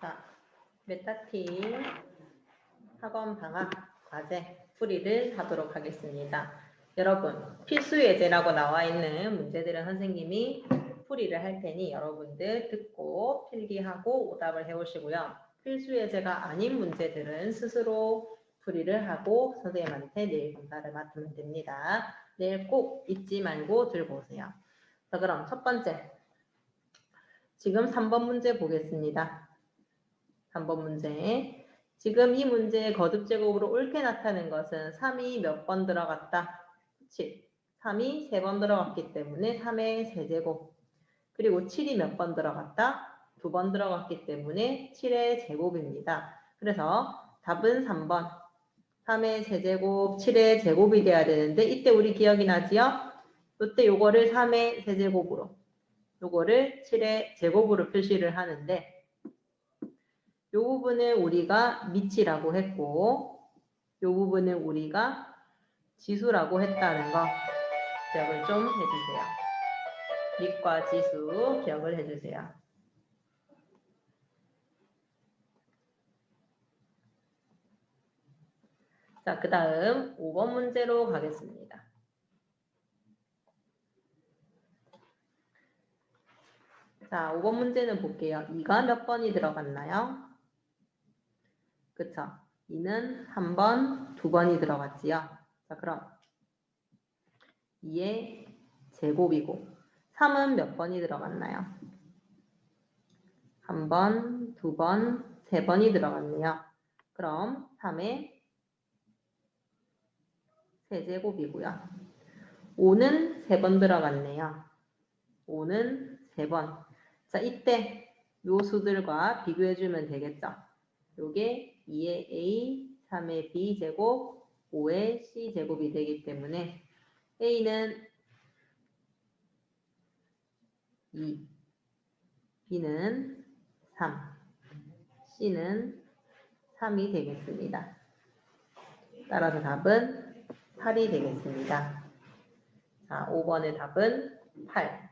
자, 메타팀 학원 방학 과제 풀이를 하도록 하겠습니다. 여러분, 필수 예제라고 나와 있는 문제들은 선생님이 풀이를 할 테니 여러분들 듣고 필기하고 오답을 해오시고요. 필수 예제가 아닌 문제들은 스스로 풀이를 하고 선생님한테 내일 검사를 맡으면 됩니다. 내일 꼭 잊지 말고 들고 오세요. 자, 그럼 첫 번째, 지금 3번 문제 보겠습니다. 3번 문제. 지금 이 문제의 거듭제곱으로 옳게 나타낸 것은 3이 몇 번 들어갔다? 7. 3이 3번 들어갔기 때문에 3의 세제곱. 그리고 7이 몇 번 들어갔다? 2번 들어갔기 때문에 7의 제곱입니다. 그래서 답은 3번. 3의 세제곱, 7의 제곱이 돼야 되는데 이때 우리 기억이 나지요? 이때 요거를 3의 세제곱으로, 요거를 7의 제곱으로 표시를 하는데 이 부분을 우리가 미치라고 했고 이 부분을 우리가 지수라고 했다는 거 기억을 좀 해주세요. 밑과 지수 기억을 해주세요. 자, 그 다음 5번 문제로 가겠습니다. 자, 5번 문제는 볼게요. 2가 몇 번이 들어갔나요? 그쵸? 2는 한 번, 2번이 들어갔지요. 자, 그럼 2의 제곱이고 3은 몇 번이 들어갔나요? 한 번, 2번, 3번이 들어갔네요. 그럼 3의 세제곱이고요. 5는 3번 들어갔네요. 5는 3번. 자, 이때 요 수들과 비교해주면 되겠죠. 요게 2의 A, 3의 B 제곱, 5의 C 제곱이 되기 때문에 A는 2, B는 3, C는 3이 되겠습니다. 따라서 답은 8이 되겠습니다. 자, 5번의 답은 8.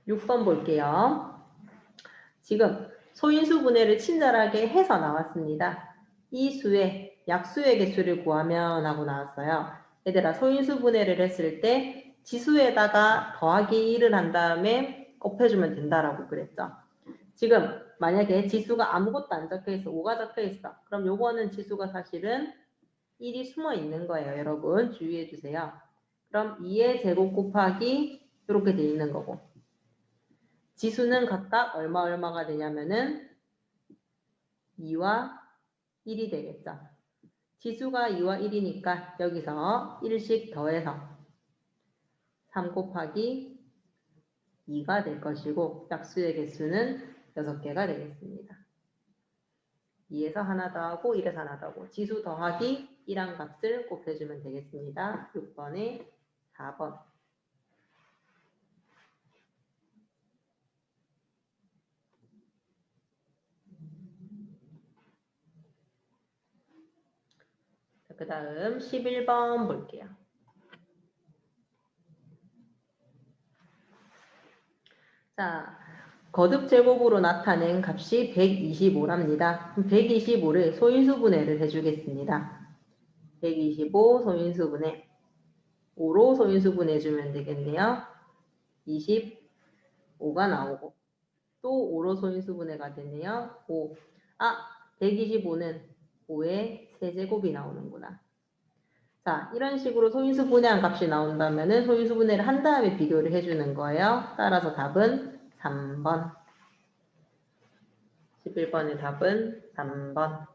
6번 볼게요. 지금 소인수 분해를 친절하게 해서 나왔습니다. 이 수의 약수의 개수를 구하면 하고 나왔어요. 얘들아, 소인수 분해를 했을 때 지수에다가 더하기 1을 한 다음에 곱해주면 된다라고 그랬죠. 지금 만약에 지수가 아무것도 안 적혀있어, 5가 적혀있어. 그럼 요거는 지수가 사실은 1이 숨어 있는 거예요. 여러분 주의해 주세요. 그럼 2의 제곱 곱하기 이렇게 돼 있는 거고 지수는 각각 얼마가 되냐면은 2와 1이 되겠죠. 지수가 2와 1이니까 여기서 1씩 더해서 3 곱하기 2가 될 것이고 약수의 개수는 6개가 되겠습니다. 2에서 하나 더하고 1에서 하나 더하고 지수 더하기 1한 값을 곱해주면 되겠습니다. 6번에 4번. 그 다음 11번 볼게요. 자, 거듭 제곱으로 나타낸 값이 125랍니다. 125를 소인수분해를 해주겠습니다. 125 소인수분해 5로 소인수분해주면 되겠네요. 25가 나오고 또 5로 소인수분해가 되네요. 5. 125는 5의 세제곱이 나오는구나. 자, 이런 식으로 소인수분해한 값이 나온다면 소인수분해를 한 다음에 비교를 해주는 거예요. 따라서 답은 3번. 11번의 답은 3번.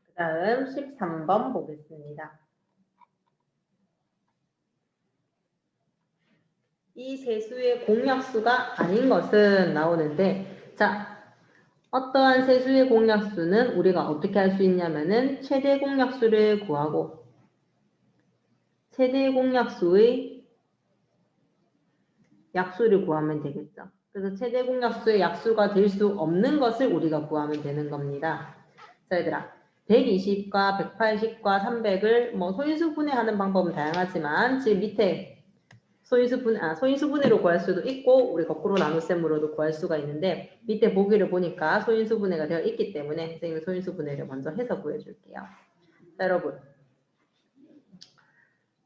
그 다음 13번 보겠습니다. 이 세수의 공약수가 아닌 것은 나오는데, 자, 어떠한 세수의 공약수는 우리가 어떻게 할 수 있냐면은 최대 공약수를 구하고 최대 공약수의 약수를 구하면 되겠죠. 그래서 최대 공약수의 약수가 될 수 없는 것을 우리가 구하면 되는 겁니다. 자, 얘들아. 120과 180과 300을 뭐 소인수분해하는 방법은 다양하지만 지금 밑에 소인수분해로 구할 수도 있고 우리 거꾸로 나눗셈으로도 구할 수가 있는데 밑에 보기를 보니까 소인수분해가 되어 있기 때문에 선생님이 소인수분해를 먼저 해서 보여줄게요. 자, 여러분.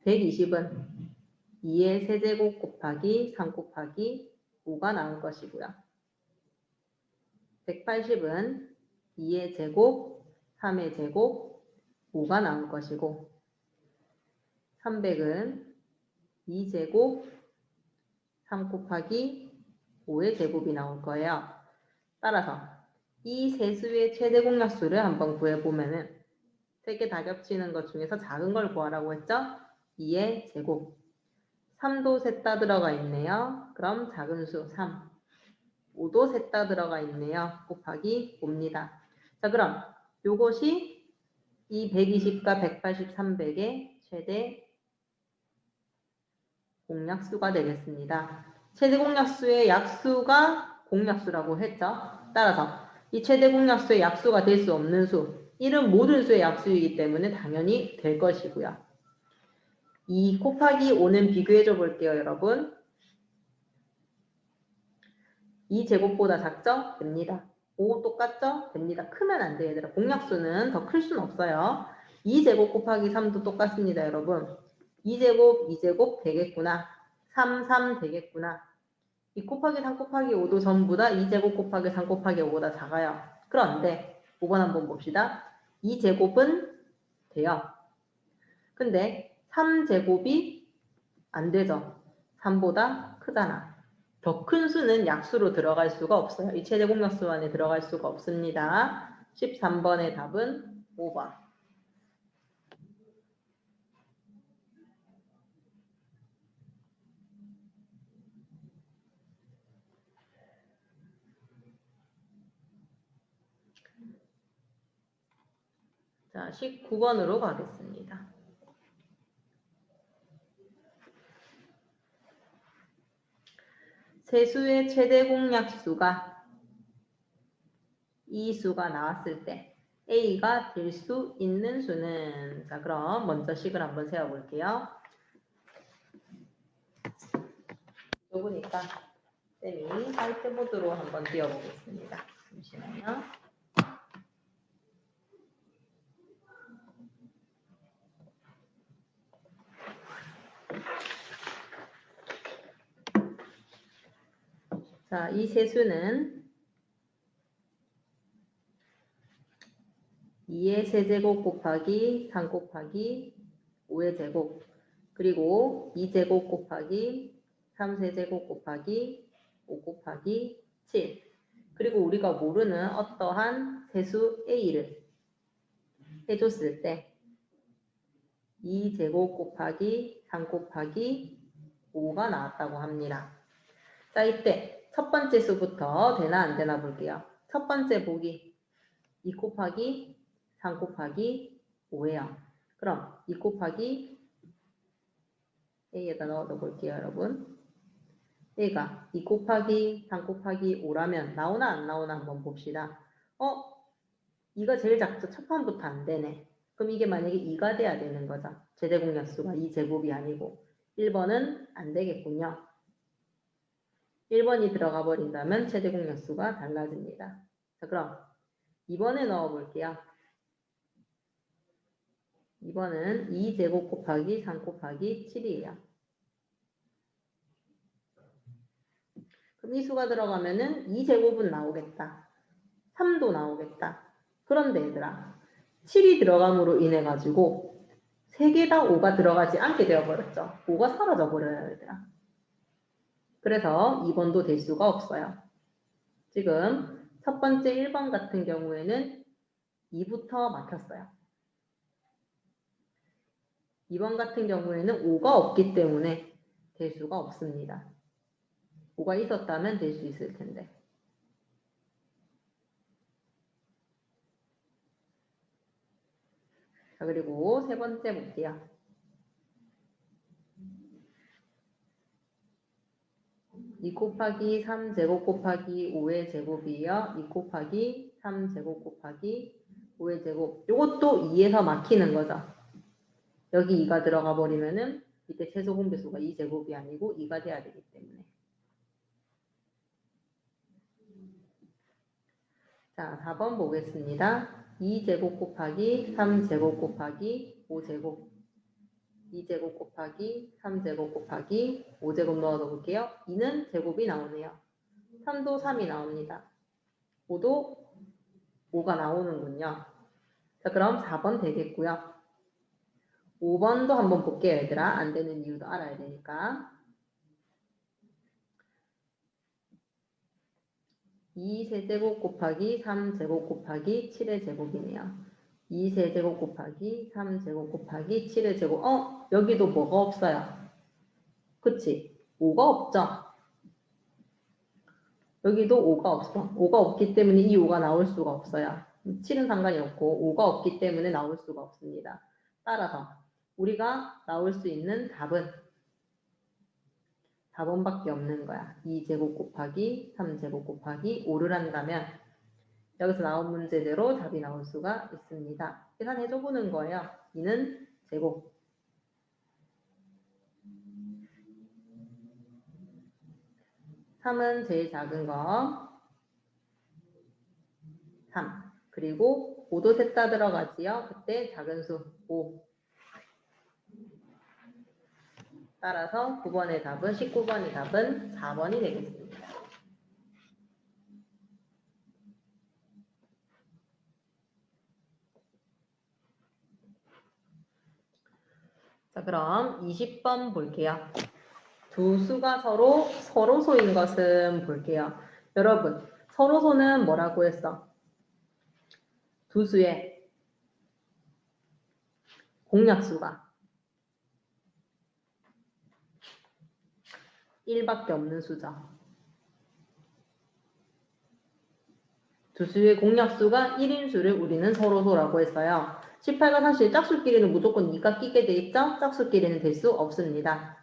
120은 2의 세제곱 곱하기 3 곱하기 5가 나올 것이고요. 180은 2의 제곱, 3의 제곱, 5가 나올 것이고 300은 2제곱, 3 곱하기 5의 제곱이 나올 거예요. 따라서 이 세수의 최대 공약수를 한번 구해보면은 세 개 다 겹치는 것 중에서 작은 걸 구하라고 했죠? 2의 제곱. 3도 셋 다 들어가 있네요. 그럼 작은 수 3. 5도 셋 다 들어가 있네요. 곱하기 5입니다. 자, 그럼 요것이 이 120과 180, 300의 최대 공약수가 되겠습니다. 최대 공약수의 약수가 공약수라고 했죠. 따라서 이 최대 공약수의 약수가 될 수 없는 수, 1은 모든 수의 약수이기 때문에 당연히 될 것이고요. 2 곱하기 5는 비교해줘 볼게요, 여러분. 2제곱보다 작죠? 됩니다. 5 똑같죠? 됩니다. 크면 안 돼요, 얘들아. 공약수는 더 클 수는 없어요. 2제곱 곱하기 3도 똑같습니다, 여러분. 2제곱, 2제곱 되겠구나. 3, 3 되겠구나. 2 곱하기 3 곱하기 5도 전부 다 2제곱 곱하기 3 곱하기 5보다 작아요. 그런데 5번 한번 봅시다. 2제곱은 돼요. 근데 3제곱이 안 되죠. 3보다 크잖아. 더 큰 수는 약수로 들어갈 수가 없어요. 이 최대 공약수 안에 들어갈 수가 없습니다. 13번의 답은 5번. 자, 19번으로 가겠습니다. 세수의 최대 공약수가 이 수가 나왔을 때 A가 될 수 있는 수는, 자, 그럼 먼저 식을 한번 세워볼게요. 좁으니까 쌤이 화이트보드로 한번 띄워보겠습니다. 잠시만요. 자, 이 세수는 2의 세제곱 곱하기 3 곱하기 5의 제곱, 그리고 2제곱 곱하기 3세제곱 곱하기 5 곱하기 7, 그리고 우리가 모르는 어떠한 세수 A를 해줬을 때 2제곱 곱하기 3 곱하기 5가 나왔다고 합니다. 자, 이때 첫 번째 수부터 되나 안 되나 볼게요. 첫 번째 보기 2 곱하기 3 곱하기 5예요. 그럼 2 곱하기 A에다 넣어 볼게요, 여러분. A가 2 곱하기 3 곱하기 5라면 나오나 안 나오나 한번 봅시다. 2가 제일 작죠? 첫 판부터 안 되네. 그럼 이게 만약에 2가 돼야 되는 거죠. 최대 공약수가 2제곱이 아니고 1번은 안 되겠군요. 1번이 들어가 버린다면 최대 공약수가 달라집니다. 자, 그럼 2번에 넣어 볼게요. 2번은 2제곱 곱하기 3 곱하기 7이에요. 그럼 이 수가 들어가면은 2제곱은 나오겠다. 3도 나오겠다. 그런데 얘들아, 7이 들어감으로 인해 가지고 3개 다 5가 들어가지 않게 되어버렸죠. 5가 사라져 버려요, 얘들아. 그래서 2번도 될 수가 없어요. 지금 첫 번째 1번 같은 경우에는 2부터 막혔어요. 2번 같은 경우에는 5가 없기 때문에 될 수가 없습니다. 5가 있었다면 될 수 있을 텐데. 자, 그리고 세 번째 볼게요. 2 곱하기 3제곱 곱하기 5의 제곱이요. 2 곱하기 3제곱 곱하기 5의 제곱. 이것도 2에서 막히는 거죠. 여기 2가 들어가 버리면은 이때 최소 공배수가 2제곱이 아니고 2가 돼야 되기 때문에. 자, 4번 보겠습니다. 2제곱 곱하기 3제곱 곱하기 5제곱. 2제곱 곱하기 3제곱 곱하기 5제곱 넣어 볼게요. 2는 제곱이 나오네요. 3도 3이 나옵니다. 5도 5가 나오는군요. 자, 그럼 4번 되겠고요. 5번도 한번 볼게요, 얘들아. 안 되는 이유도 알아야 되니까. 2세제곱 곱하기 3제곱 곱하기 7의 제곱이네요. 2세제곱 곱하기 3제곱 곱하기 7의 제곱. 여기도 뭐가 없어요? 그치? 5가 없죠? 여기도 5가 없어. 5가 없기 때문에 이 5가 나올 수가 없어요. 7은 상관이 없고 5가 없기 때문에 나올 수가 없습니다. 따라서 우리가 나올 수 있는 답은 4번밖에 없는 거야. 2제곱 곱하기 3제곱 곱하기 5를 한다면 여기서 나온 문제대로 답이 나올 수가 있습니다. 계산해줘 보는 거예요. 2는 제곱. 3은 제일 작은 거. 3. 그리고 5도 셋 다 들어가지요. 그때 작은 수 5. 따라서 9번의 답은 19번의 답은 4번이 되겠습니다. 자, 그럼 20번 볼게요. 두 수가 서로소인 것은 볼게요. 여러분, 서로소는 뭐라고 했어? 두 수의 공약수가 1밖에 없는 수죠. 두 수의 공약수가 1인 수를 우리는 서로소라고 했어요. 18과 30 짝수끼리는 무조건 2가 끼게 돼 있죠? 짝수끼리는 될 수 없습니다.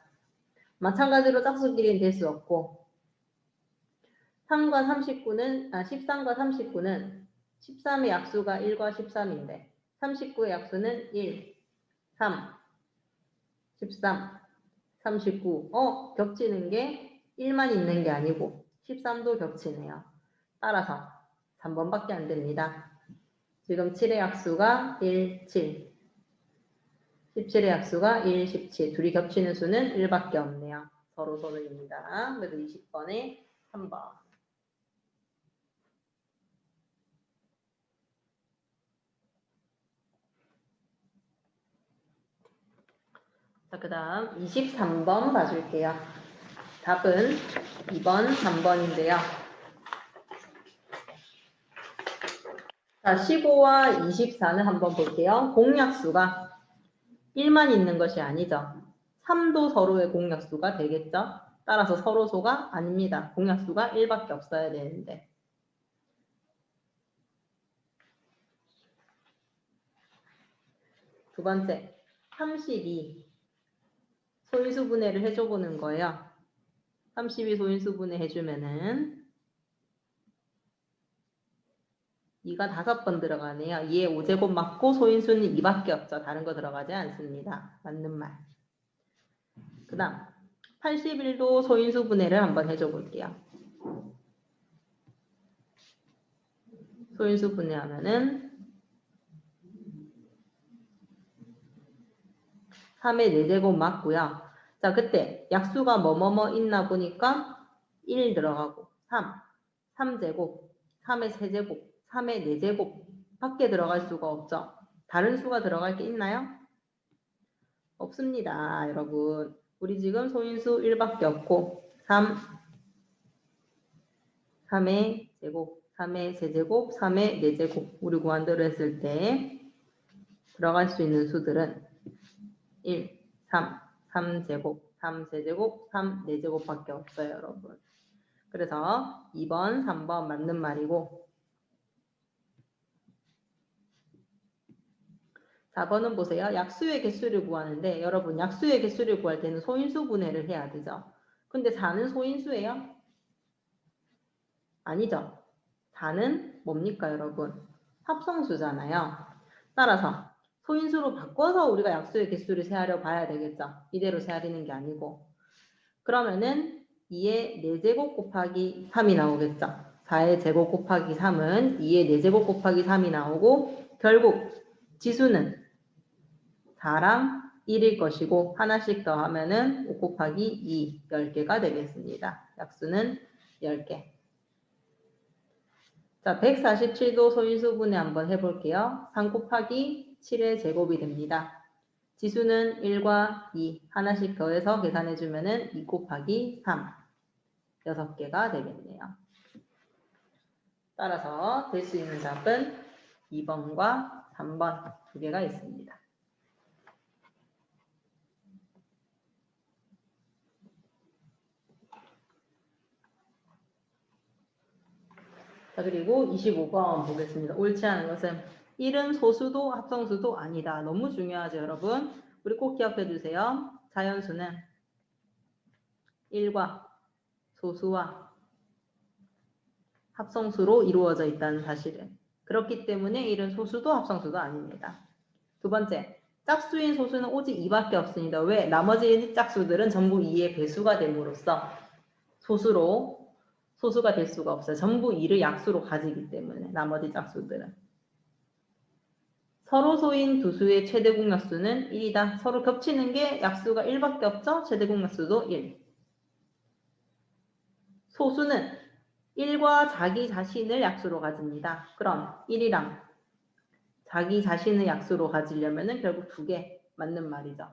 마찬가지로 짝수끼리는 될 수 없고 13과 39는 13의 약수가 1과 13인데 39의 약수는 1, 3, 13, 39. 겹치는 게 1만 있는 게 아니고 13도 겹치네요. 따라서 3번밖에 안 됩니다. 지금 7의 약수가 1, 7. 17의 약수가 1, 17. 둘이 겹치는 수는 1밖에 없네요. 서로입니다. 그래서 20번에 3번. 자, 그 다음 23번 봐줄게요. 답은 2번, 3번인데요. 자, 15와 24는 한번 볼게요. 공약수가 1만 있는 것이 아니죠. 3도 서로의 공약수가 되겠죠. 따라서 서로소가 아닙니다. 공약수가 1밖에 없어야 되는데. 두 번째, 32 소인수분해를 해줘보는 거예요. 32 소인수분해 해주면은 2가 5번 들어가네요. 2에 5제곱 맞고 소인수는 2밖에 없죠. 다른 거 들어가지 않습니다. 맞는 말. 그 다음 81도 소인수분해를 한번 해줘볼게요. 소인수분해하면은 3의 4제곱 맞고요. 자, 그때 약수가 뭐뭐뭐 있나 보니까 1 들어가고 3제곱, 3의 세제곱, 3의 4제곱 밖에 들어갈 수가 없죠. 다른 수가 들어갈 게 있나요? 없습니다, 여러분. 우리 지금 소인수 1밖에 없고 3의 제곱, 3의 세제곱, 3의 4제곱 우리 구한대로 했을 때 들어갈 수 있는 수들은 1, 3, 3제곱, 3세제곱, 3, 4제곱밖에 없어요, 여러분. 그래서 2번, 3번 맞는 말이고 4번은 보세요. 약수의 개수를 구하는데 여러분 약수의 개수를 구할 때는 소인수 분해를 해야 되죠. 근데 4는 소인수예요? 아니죠. 4는 뭡니까, 여러분? 합성수잖아요. 따라서 소인수로 바꿔서 우리가 약수의 개수를 세하려 봐야 되겠죠. 이대로 세하리는 게 아니고. 그러면은 2의 4제곱 곱하기 3이 나오겠죠. 4의 제곱 곱하기 3은 2의 4제곱 곱하기 3이 나오고 결국 지수는 4랑 1일 것이고 하나씩 더하면은 5 곱하기 2, 10개가 되겠습니다. 약수는 10개. 자, 147도 소인수분해 한번 해볼게요. 3 곱하기 7의 제곱이 됩니다. 지수는 1과 2 하나씩 더해서 계산해주면은 2 곱하기 3 6개가 되겠네요. 따라서 될 수 있는 답은 2번과 3번 두 개가 있습니다. 자, 그리고 25번 보겠습니다. 옳지 않은 것은 1은 소수도 합성수도 아니다. 너무 중요하죠, 여러분. 우리 꼭 기억해 주세요. 자연수는 1과 소수와 합성수로 이루어져 있다는 사실을. 그렇기 때문에 1은 소수도 합성수도 아닙니다. 두 번째, 짝수인 소수는 오직 2밖에 없습니다. 왜? 나머지 짝수들은 전부 2의 배수가 됨으로써 소수가 될 수가 없어요. 전부 2를 약수로 가지기 때문에 나머지 짝수들은. 서로 소인 두 수의 최대 공약수는 1이다. 서로 겹치는 게 약수가 1밖에 없죠? 최대 공약수도 1. 소수는 1과 자기 자신을 약수로 가집니다. 그럼 1이랑 자기 자신을 약수로 가지려면 결국 2개 맞는 말이죠.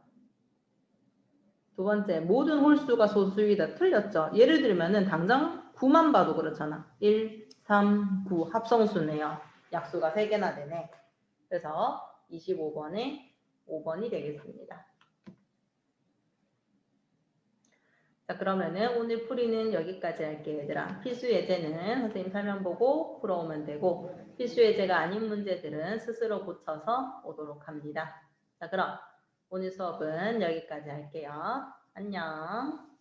두 번째, 모든 홀수가 소수이다. 틀렸죠. 예를 들면은 당장 9만 봐도 그렇잖아. 1, 3, 9 합성수네요. 약수가 3개나 되네. 그래서 25번에 5번이 되겠습니다. 자, 그러면은 오늘 풀이는 여기까지 할게요, 얘들아. 필수 예제는 선생님 설명 보고 풀어오면 되고 필수 예제가 아닌 문제들은 스스로 고쳐서 오도록 합니다. 자, 그럼 오늘 수업은 여기까지 할게요. 안녕.